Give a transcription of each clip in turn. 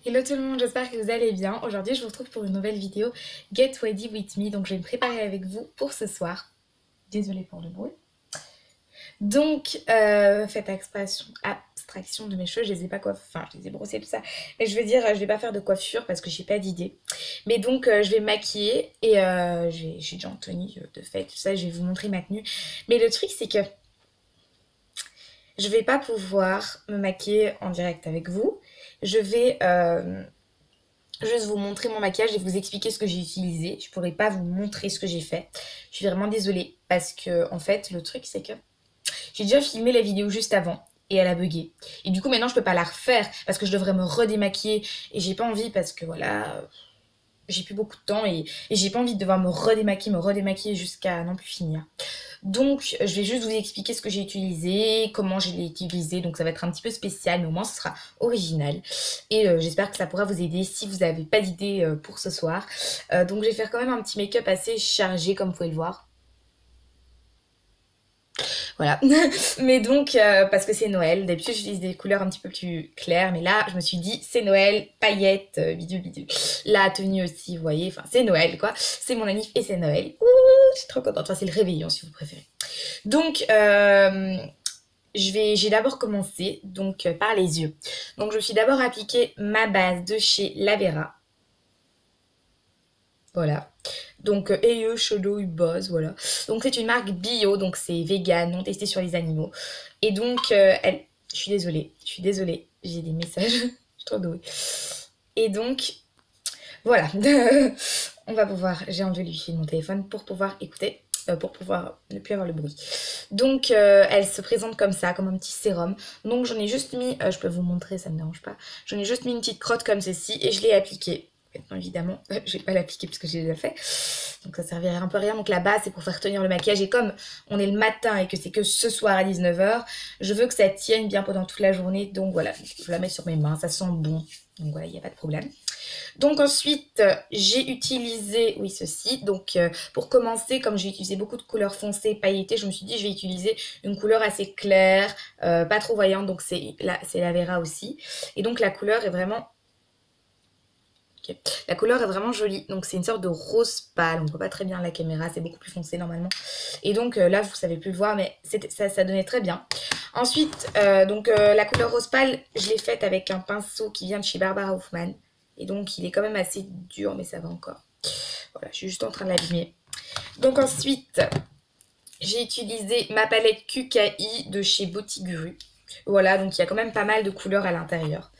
Hello tout le monde, j'espère que vous allez bien. Aujourd'hui, je vous retrouve pour une nouvelle vidéo Get Ready With Me. Donc, je vais me préparer avec vous pour ce soir. Désolée pour le bruit. Donc, faites abstraction de mes cheveux. Je les ai pas enfin, je les ai brossés, tout ça. Mais je veux dire, je vais pas faire de coiffure parce que j'ai pas d'idée. Mais donc, je vais me maquiller et j'ai déjà Anthony de fait, tout ça. Je vais vous montrer ma tenue. Mais le truc, c'est que je vais pas pouvoir me maquiller en direct avec vous. Je vais juste vous montrer mon maquillage et vous expliquer ce que j'ai utilisé. Je pourrais pas vous montrer ce que j'ai fait. Je suis vraiment désolée parce que en fait le truc c'est que j'ai déjà filmé la vidéo juste avant et elle a bugué. Et du coup maintenant je peux pas la refaire parce que je devrais me redémaquiller et j'ai pas envie parce que voilà, j'ai plus beaucoup de temps et j'ai pas envie de devoir me redémaquiller jusqu'à non plus finir. Donc, je vais juste vous expliquer ce que j'ai utilisé, comment je l'ai utilisé. Donc, ça va être un petit peu spécial, mais au moins, ce sera original. Et j'espère que ça pourra vous aider si vous n'avez pas d'idée pour ce soir. Donc, je vais faire quand même un petit make-up assez chargé, comme vous pouvez le voir. Voilà. Mais donc, parce que c'est Noël, d'habitude j'utilise des couleurs un petit peu plus claires, mais là je me suis dit c'est Noël, paillettes, bidule bidule. La tenue aussi, vous voyez, enfin c'est Noël quoi. C'est mon anniv et c'est Noël. Ouh, je suis trop contente. Enfin, c'est le réveillon si vous préférez. Donc, j'ai d'abord commencé donc par les yeux. Donc, je me suis d'abord appliqué ma base de chez Lavera. Voilà. Donc, Eyeux Shadow Buzz, voilà. Donc, c'est une marque bio, donc c'est vegan, non testé sur les animaux. Et donc, je suis désolée, j'ai des messages, je suis trop douée. Et donc, voilà. On va pouvoir, j'ai enlevé le wifi de mon téléphone pour pouvoir écouter, pour pouvoir ne plus avoir le bruit. Donc, elle se présente comme ça, comme un petit sérum. Donc, j'en ai juste mis, je peux vous montrer, ça ne me dérange pas. J'en ai juste mis une petite crotte comme ceci et je l'ai appliquée. Maintenant, évidemment, je vais pas l'appliquer parce que j'ai déjà fait. Donc, ça servirait un peu à rien. Donc, la base, c'est pour faire tenir le maquillage. Et comme on est le matin et que c'est que ce soir à 19h, je veux que ça tienne bien pendant toute la journée. Donc, voilà, je la mets sur mes mains. Ça sent bon. Donc, voilà, il n'y a pas de problème. Donc ensuite, j'ai utilisé, oui ceci, donc pour commencer, comme j'ai utilisé beaucoup de couleurs foncées, pailletées, je me suis dit je vais utiliser une couleur assez claire, pas trop voyante, donc c'est la Vera aussi. Et donc la couleur est vraiment... Okay. La couleur est vraiment jolie, donc c'est une sorte de rose pâle, on ne voit pas très bien à la caméra, c'est beaucoup plus foncé normalement. Et donc là, vous ne savez plus le voir, mais ça donnait très bien. Ensuite, la couleur rose pâle, je l'ai faite avec un pinceau qui vient de chez Barbara Hoffman. Et donc, il est quand même assez dur, mais ça va encore. Voilà, je suis juste en train de l'abîmer. Donc ensuite, j'ai utilisé ma palette QKI de chez Botiguru. Voilà, donc il y a quand même pas mal de couleurs à l'intérieur.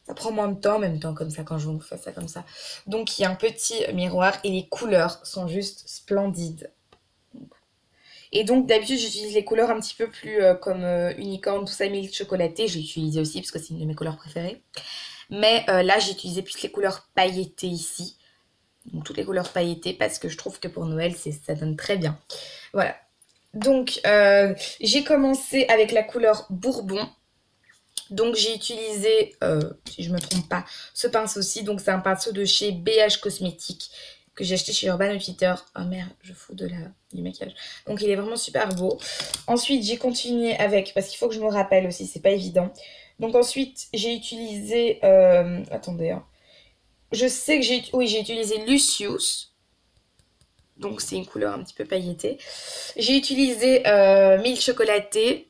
Ça prend moins de temps, en même temps, comme ça, quand je vous fais ça comme ça. Donc, il y a un petit miroir et les couleurs sont juste splendides. Et donc, d'habitude, j'utilise les couleurs un petit peu plus comme unicorne, tout ça, milk chocolaté. Je l'ai utilisé aussi parce que c'est une de mes couleurs préférées. Mais là, j'ai utilisé plus les couleurs pailletées ici. Donc, toutes les couleurs pailletées parce que je trouve que pour Noël, ça donne très bien. Voilà. Donc, j'ai commencé avec la couleur Bourbon. Donc, j'ai utilisé, si je ne me trompe pas, ce pinceau-ci. Donc, c'est un pinceau de chez BH Cosmétiques que j'ai acheté chez Urban Outfitters. Oh merde, je fous du maquillage. Donc, il est vraiment super beau. Ensuite, j'ai continué avec, parce qu'il faut que je me rappelle aussi, c'est pas évident. Donc, ensuite, j'ai utilisé, attendez, hein. Je sais que j'ai utilisé Lucius. Donc, c'est une couleur un petit peu pailletée. J'ai utilisé Mille Chocolaté.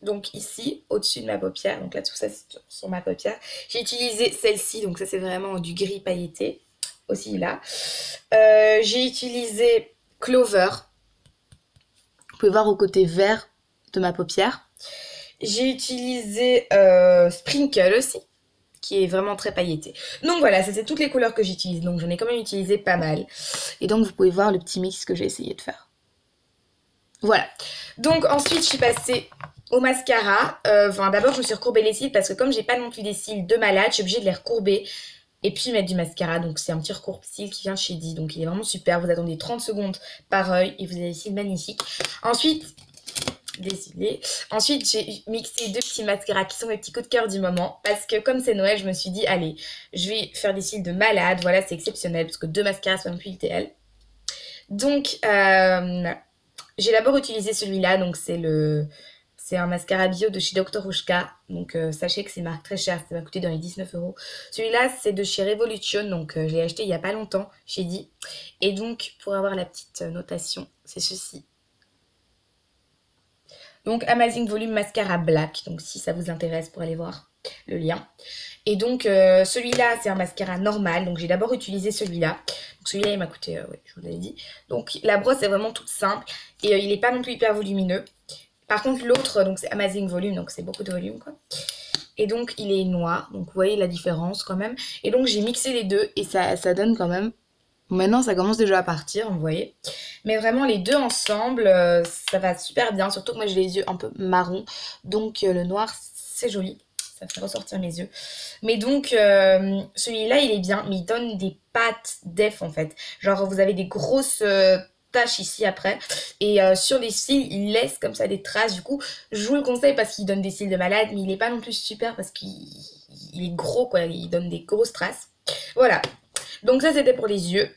Donc, ici, au-dessus de ma paupière. Donc, là, tout ça, c'est sur ma paupière. J'ai utilisé celle-ci. Donc, ça, c'est vraiment du gris pailleté. Aussi, là. J'ai utilisé Clover. Vous pouvez voir au côté vert de ma paupière. J'ai utilisé Sprinkle aussi, qui est vraiment très pailleté. Donc voilà, ça c'est toutes les couleurs que j'utilise. Donc j'en ai quand même utilisé pas mal. Et donc vous pouvez voir le petit mix que j'ai essayé de faire. Voilà. Donc ensuite je suis passée au mascara. Enfin d'abord je me suis recourbé les cils parce que comme j'ai pas non plus des cils de malade, je suis obligée de les recourber. Et puis mettre du mascara. Donc c'est un petit recourbe-cils qui vient de chez Di. Donc il est vraiment super. Vous attendez 30 secondes par œil et vous avez des cils magnifiques. Ensuite, décidé. Ensuite, j'ai mixé deux petits mascaras qui sont mes petits coups de cœur du moment. Parce que comme c'est Noël, je me suis dit, allez, je vais faire des cils de malade. Voilà, c'est exceptionnel parce que deux mascaras sont même plus ITL. Donc, j'ai d'abord utilisé celui-là. Donc, c'est c'est un mascara bio de chez Dr. Ushka. Donc sachez que c'est une marque très chère, ça m'a coûté dans les 19 euros. Celui-là c'est de chez Revolution, donc je l'ai acheté il n'y a pas longtemps chez Di. Et donc pour avoir la petite notation, c'est ceci. Donc Amazing Volume Mascara Black, donc si ça vous intéresse pour aller voir le lien. Et donc celui-là c'est un mascara normal, donc j'ai d'abord utilisé celui-là. Donc celui-là il m'a coûté, ouais, je vous l'avais dit. Donc la brosse est vraiment toute simple et il n'est pas non plus hyper volumineux. Par contre l'autre, donc c'est Amazing Volume, donc c'est beaucoup de volume quoi. Et donc il est noir, donc vous voyez la différence quand même. Et donc j'ai mixé les deux et ça donne quand même... Maintenant ça commence déjà à partir, vous voyez. Mais vraiment les deux ensemble, ça va super bien. Surtout que moi j'ai les yeux un peu marron, donc le noir c'est joli. Ça fait ressortir mes yeux. Mais donc, celui-là, il est bien, mais il donne des pattes d'EF, en fait. Genre, vous avez des grosses taches ici, après. Et sur les cils, il laisse comme ça des traces. Du coup, je vous le conseille parce qu'il donne des cils de malade, mais il n'est pas non plus super parce qu'il est gros, quoi. Il donne des grosses traces. Voilà. Donc ça, c'était pour les yeux.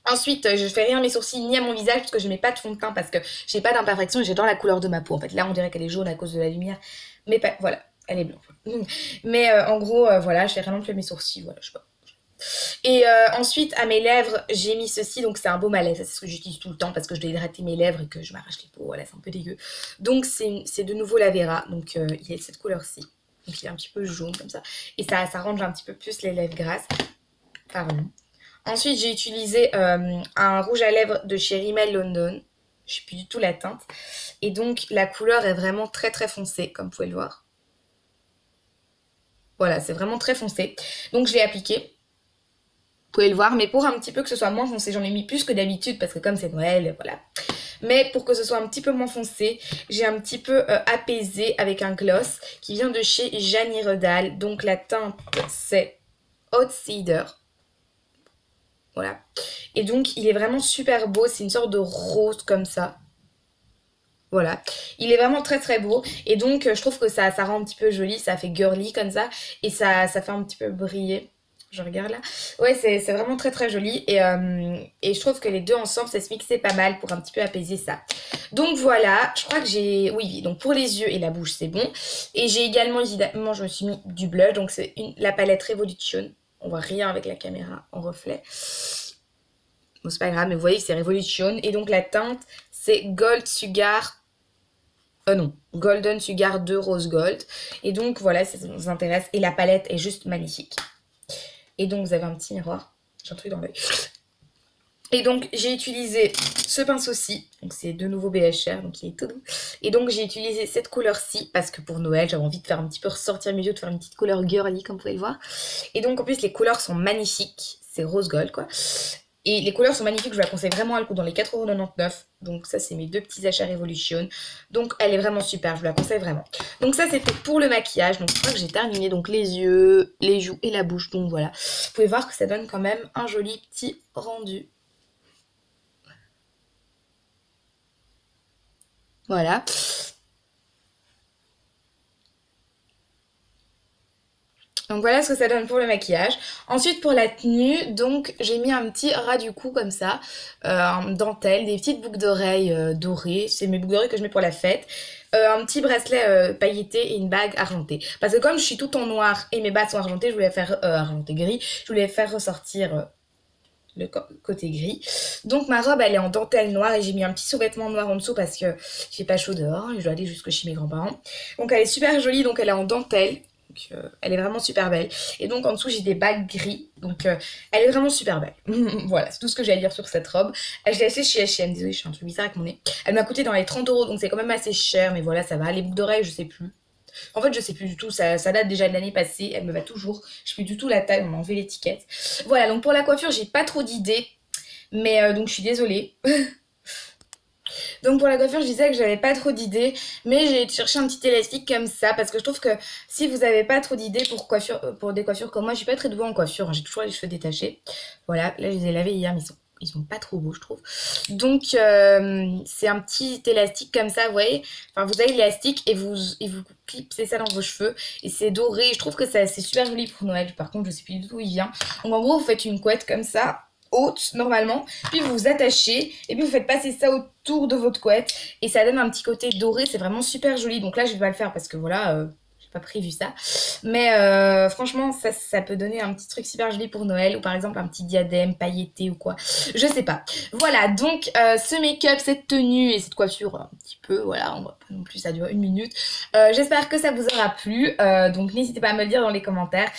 Ensuite, je fais rien à mes sourcils ni à mon visage parce que je mets pas de fond de teint parce que j'ai pas d'imperfection et j'adore la couleur de ma peau. En fait, là, on dirait qu'elle est jaune à cause de la lumière. Mais pas, voilà. Elle est blanche. Mais en gros, voilà, je fais rien non plus à mes sourcils, voilà, je sais pas. Et ensuite, à mes lèvres, j'ai mis ceci, donc c'est un baume à lèvres, c'est ce que j'utilise tout le temps parce que je dois hydrater mes lèvres et que je m'arrache les peaux, voilà, c'est un peu dégueu. Donc c'est de nouveau la Vera, donc il est de cette couleur-ci, donc il est un petit peu jaune comme ça, et ça range un petit peu plus les lèvres grasses. Pardon. Ensuite, j'ai utilisé un rouge à lèvres de chez Rimmel London, je sais plus du tout la teinte, et donc la couleur est vraiment très très foncée, comme vous pouvez le voir. Voilà, c'est vraiment très foncé. Donc je l'ai appliqué. Vous pouvez le voir, mais pour un petit peu que ce soit moins foncé, j'en ai mis plus que d'habitude parce que comme c'est Noël, voilà. Mais pour que ce soit un petit peu moins foncé, j'ai un petit peu apaisé avec un gloss qui vient de chez Janie Redal. Donc la teinte c'est Hot Cedar. Voilà. Et donc il est vraiment super beau, c'est une sorte de rose comme ça. Voilà, il est vraiment très très beau et donc je trouve que ça rend un petit peu joli, ça fait girly comme ça et ça fait un petit peu briller. Je regarde là. Ouais, c'est vraiment très très joli et je trouve que les deux ensemble ça se mixait pas mal pour un petit peu apaiser ça. Donc voilà, je crois que j'ai... Oui, donc pour les yeux et la bouche c'est bon. Et j'ai également évidemment, je me suis mis du blush, donc c'est la palette Revolution. On voit rien avec la caméra en reflet. Bon, c'est pas grave, mais vous voyez que c'est Revolution. Et donc la teinte, c'est Gold Sugar. Non, Golden Sugar 2 Rose Gold. Et donc voilà, si ça vous intéresse. Et la palette est juste magnifique. Et donc vous avez un petit miroir. J'ai un truc dans l'œil. Et donc j'ai utilisé ce pinceau-ci. Donc c'est de nouveau BHR, donc il est tout doux. Et donc j'ai utilisé cette couleur-ci parce que pour Noël, j'avais envie de faire un petit peu ressortir mes yeux, de faire une petite couleur girly comme vous pouvez le voir. Et donc en plus les couleurs sont magnifiques. C'est rose gold quoi. Et les couleurs sont magnifiques, je vous la conseille vraiment, elle coûte dans les 4,99 €. Donc ça, c'est mes deux petits achats Revolution. Donc elle est vraiment super, je vous la conseille vraiment. Donc ça, c'était pour le maquillage. Donc je crois que j'ai terminé donc les yeux, les joues et la bouche. Donc voilà, vous pouvez voir que ça donne quand même un joli petit rendu. Voilà. Donc voilà ce que ça donne pour le maquillage. Ensuite pour la tenue, donc j'ai mis un petit ras du cou comme ça, en dentelle, des petites boucles d'oreilles dorées. C'est mes boucles d'oreilles que je mets pour la fête. Un petit bracelet pailleté et une bague argentée. Parce que comme je suis toute en noir et mes bagues sont argentées, je voulais faire argenté gris. Je voulais faire ressortir le côté gris. Donc ma robe elle est en dentelle noire et j'ai mis un petit sous-vêtement noir en dessous parce que j'ai pas chaud dehors et je dois aller jusque chez mes grands-parents. Donc elle est super jolie, donc elle est en dentelle. Donc, elle est vraiment super belle. Et donc en dessous j'ai des bagues gris. Donc elle est vraiment super belle. Voilà, c'est tout ce que j'ai à dire sur cette robe. Je l'ai achetée chez H&M. Désolée, je suis un truc bizarre avec mon nez. Elle m'a coûté dans les 30 €, donc c'est quand même assez cher. Mais voilà, ça va. Les boucles d'oreilles, je sais plus. En fait, je sais plus du tout. Ça date déjà de l'année passée. Elle me va toujours. Je sais plus du tout la taille. On m'a enlevé l'étiquette. Voilà, donc pour la coiffure, j'ai pas trop d'idées. Mais donc je suis désolée. Donc pour la coiffure, je disais que j'avais pas trop d'idées, mais j'ai cherché un petit élastique comme ça parce que je trouve que si vous avez pas trop d'idées pour des coiffures comme moi, je suis pas très douée en coiffure, hein, j'ai toujours les cheveux détachés. Voilà, là je les ai lavés hier, mais ils sont pas trop beaux je trouve. Donc c'est un petit élastique comme ça, vous voyez. Enfin vous avez l'élastique et vous clipsez ça dans vos cheveux et c'est doré. Je trouve que c'est super joli pour Noël. Par contre je sais plus du tout où il vient. Donc en gros vous faites une couette comme ça haute normalement, puis vous vous attachez et puis vous faites passer ça autour de votre couette et ça donne un petit côté doré, c'est vraiment super joli. Donc là je vais pas le faire parce que voilà, j'ai pas prévu ça, mais franchement ça peut donner un petit truc super joli pour Noël ou par exemple un petit diadème pailleté ou quoi, je sais pas. Voilà, donc ce make-up, cette tenue et cette coiffure un petit peu, voilà, on va pas non plus, ça dure 1 minute. J'espère que ça vous aura plu, donc n'hésitez pas à me le dire dans les commentaires,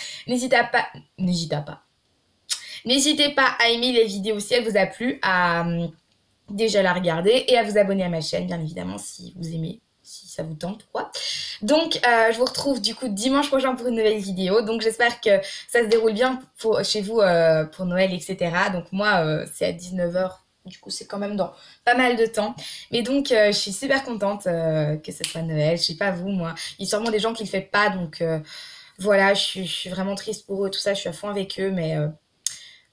N'hésitez pas à aimer les vidéos si elle vous a plu, à déjà la regarder et à vous abonner à ma chaîne, bien évidemment, si vous aimez, si ça vous tente, quoi. Donc, je vous retrouve du coup dimanche prochain pour une nouvelle vidéo. Donc, j'espère que ça se déroule bien chez vous pour Noël, etc. Donc, moi, c'est à 19h. Du coup, c'est quand même dans pas mal de temps. Mais donc, je suis super contente que ce soit Noël. Je sais pas vous, moi. Il y a sûrement des gens qui le font pas. Donc, voilà, je suis vraiment triste pour eux, tout ça. Je suis à fond avec eux, mais...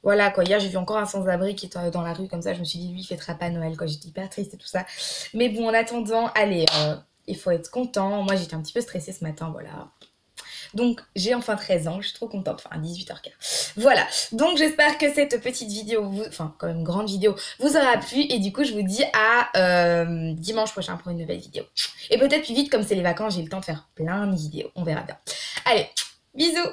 voilà quoi, hier j'ai vu encore un sans-abri qui était dans la rue comme ça, je me suis dit lui il fêtera pas Noël quoi, j'étais hyper triste et tout ça. Mais bon en attendant, allez, il faut être content, moi j'étais un petit peu stressée ce matin, voilà. Donc j'ai enfin 13 ans, je suis trop contente, enfin 18h15. Voilà, donc j'espère que cette petite vidéo, enfin quand même grande vidéo, vous aura plu et du coup je vous dis à dimanche prochain pour une nouvelle vidéo. Et peut-être plus vite comme c'est les vacances, j'ai le temps de faire plein de vidéos, on verra bien. Allez, bisous!